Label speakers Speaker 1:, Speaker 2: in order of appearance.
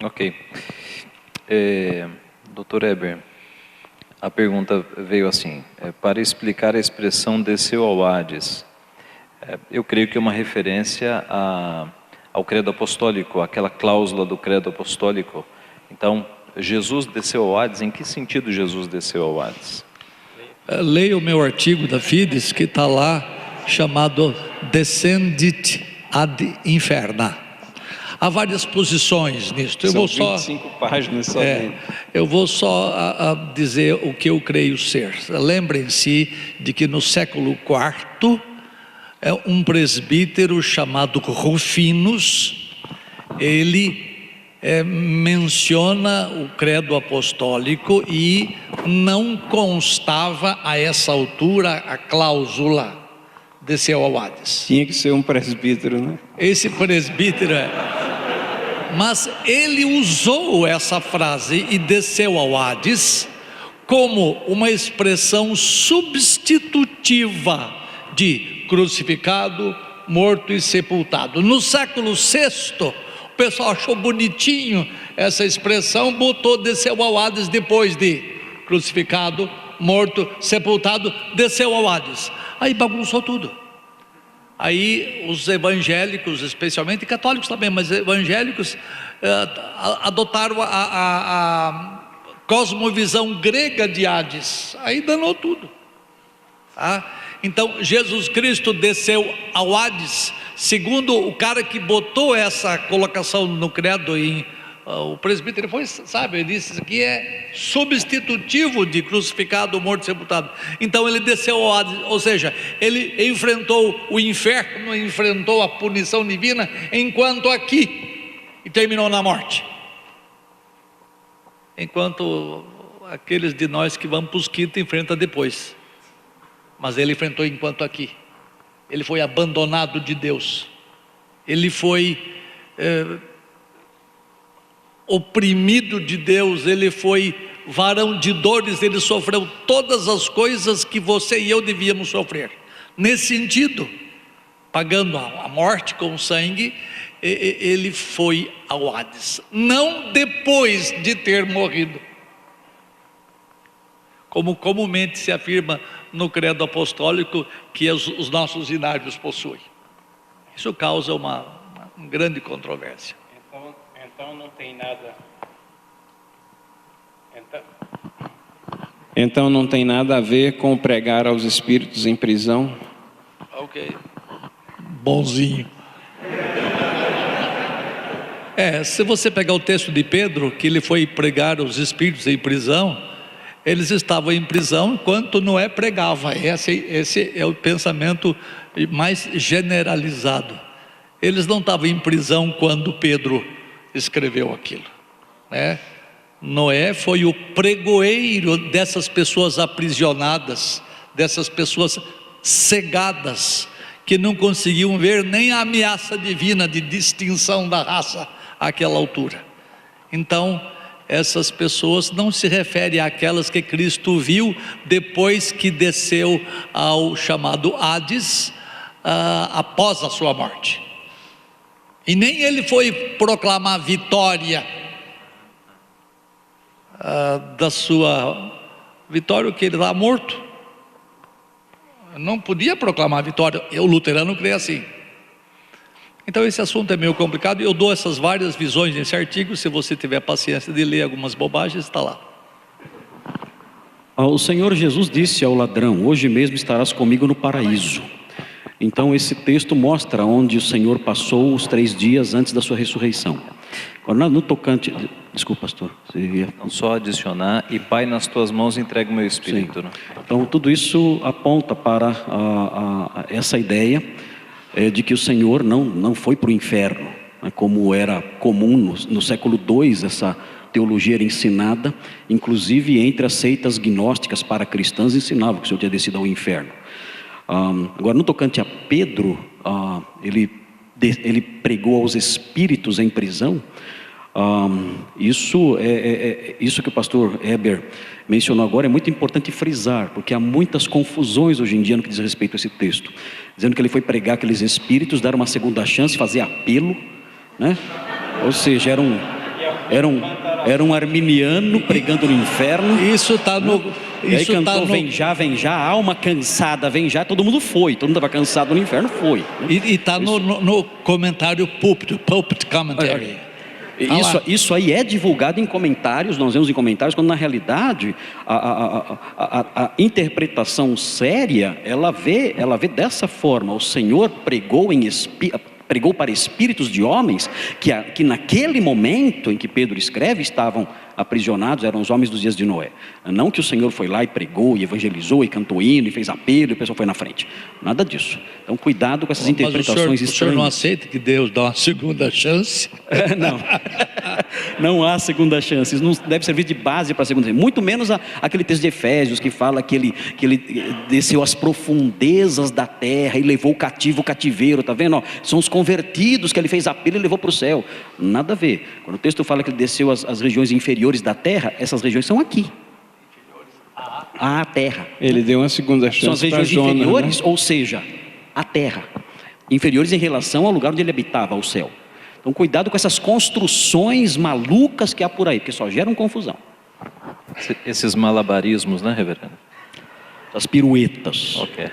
Speaker 1: Ok. Dr. Eber, a pergunta veio assim: para explicar a expressão desceu ao Hades, eu creio que é uma referência ao credo apostólico, aquela cláusula do credo apostólico. Então, Jesus desceu ao Hades, em que sentido Jesus desceu ao Hades?
Speaker 2: Leia o meu artigo da Fides, que está lá, chamado Descendit ad Inferna. Há várias posições nisto.
Speaker 3: São 25 páginas somente.
Speaker 2: Eu vou só dizer o que eu creio ser. Lembrem-se de que no século IV, um presbítero chamado Rufinus, ele menciona o credo apostólico e não constava a essa altura a cláusula desceu ao Hades.
Speaker 3: Tinha que ser um presbítero, né?
Speaker 2: Esse presbítero mas ele usou essa frase e desceu ao Hades como uma expressão substitutiva de crucificado, morto e sepultado. No século VI, o pessoal achou bonitinho essa expressão, botou desceu ao Hades depois de crucificado, morto, sepultado, desceu ao Hades. Aí bagunçou tudo. Aí os evangélicos, especialmente católicos também, mas evangélicos adotaram a cosmovisão grega de Hades. Aí danou tudo. Então Jesus Cristo desceu ao Hades, segundo o cara que botou essa colocação no credo o presbítero foi sábio, ele disse: isso aqui é substitutivo de crucificado, morto e sepultado. Então ele desceu ao Hades, ou seja, ele enfrentou o inferno, enfrentou a punição divina, enquanto aqui, e terminou na morte. Enquanto aqueles de nós que vamos para os quintos enfrentam depois. Mas ele enfrentou enquanto aqui. Ele foi abandonado de Deus. Ele foi oprimido de Deus, ele foi varão de dores, ele sofreu todas as coisas que você e eu devíamos sofrer. Nesse sentido, pagando a morte com sangue, ele foi ao Hades, não depois de ter morrido, como comumente se afirma no credo apostólico que os nossos inários possuem. Isso causa uma grande controvérsia.
Speaker 3: Então não tem nada. Então não tem nada a ver com pregar aos espíritos em prisão.
Speaker 2: Ok. Bonzinho. Se você pegar o texto de Pedro, que ele foi pregar aos espíritos em prisão, eles estavam em prisão enquanto Noé pregava. Esse é o pensamento mais generalizado. Eles não estavam em prisão quando Pedro escreveu aquilo, né? Noé foi o pregoeiro dessas pessoas aprisionadas, dessas pessoas cegadas, que não conseguiam ver nem a ameaça divina de extinção da raça àquela altura. Então, essas pessoas não se referem àquelas que Cristo viu depois que desceu ao chamado Hades, após a sua morte. E nem ele foi proclamar vitória da sua vitória, que ele está morto. Não podia proclamar vitória. O luterano crê assim. Então esse assunto é meio complicado. Eu dou essas várias visões nesse artigo. Se você tiver paciência de ler algumas bobagens, está lá.
Speaker 4: O Senhor Jesus disse ao ladrão: hoje mesmo estarás comigo no paraíso. Então esse texto mostra onde o Senhor passou os 3 dias antes da sua ressurreição. Agora, no tocante... Desculpa, pastor.
Speaker 1: Então, só adicionar: e Pai, nas tuas mãos entrego o meu espírito, né?
Speaker 4: Então tudo isso aponta para essa ideia de que o Senhor não foi para o inferno, né, como era comum no século II. Essa teologia era ensinada, inclusive entre as seitas gnósticas para cristãs, ensinavam que o Senhor tinha descido ao inferno. Agora, no tocante a Pedro, ele pregou aos espíritos em prisão. Isso que o pastor Eber mencionou agora é muito importante frisar, porque há muitas confusões hoje em dia no que diz respeito a esse texto, dizendo que ele foi pregar aqueles espíritos, dar uma segunda chance, fazer apelo, né? Ou seja, era Era um arminiano pregando no inferno.
Speaker 2: Isso está no...
Speaker 4: E aí
Speaker 2: Isso
Speaker 4: cantou,
Speaker 2: tá no...
Speaker 4: vem já, alma cansada, vem já, todo mundo foi. Todo mundo estava cansado no inferno, foi.
Speaker 2: E está no comentário Pulpit Commentary.
Speaker 4: Isso aí é divulgado em comentários, nós vemos em comentários, quando na realidade a interpretação séria, ela vê dessa forma. O Senhor pregou para espíritos de homens que naquele momento em que Pedro escreve estavam aprisionados, eram os homens dos dias de Noé. Não que o Senhor foi lá e pregou, e evangelizou, e cantou hino, e fez apelo, e o pessoal foi na frente. Nada disso. Então cuidado com essas interpretações estranhas.
Speaker 2: O senhor não aceita que Deus dá uma segunda chance?
Speaker 4: Não há segunda chance. Isso não deve servir de base para a segunda chance. Muito menos aquele texto de Efésios que fala que ele desceu às profundezas da terra e levou o cativo o cativeiro, tá vendo? São os convertidos que ele fez apelo e levou para o céu. Nada a ver. Quando o texto fala que ele desceu às regiões inferiores da terra, essas regiões são aqui. A terra.
Speaker 3: Ele deu uma segunda chance.
Speaker 4: São as regiões inferiores, né? Ou seja, a terra. Inferiores em relação ao lugar onde ele habitava, ao céu. Então cuidado com essas construções malucas que há por aí, porque só geram confusão.
Speaker 1: Esses malabarismos, né, reverendo?
Speaker 4: As piruetas.
Speaker 1: Ok.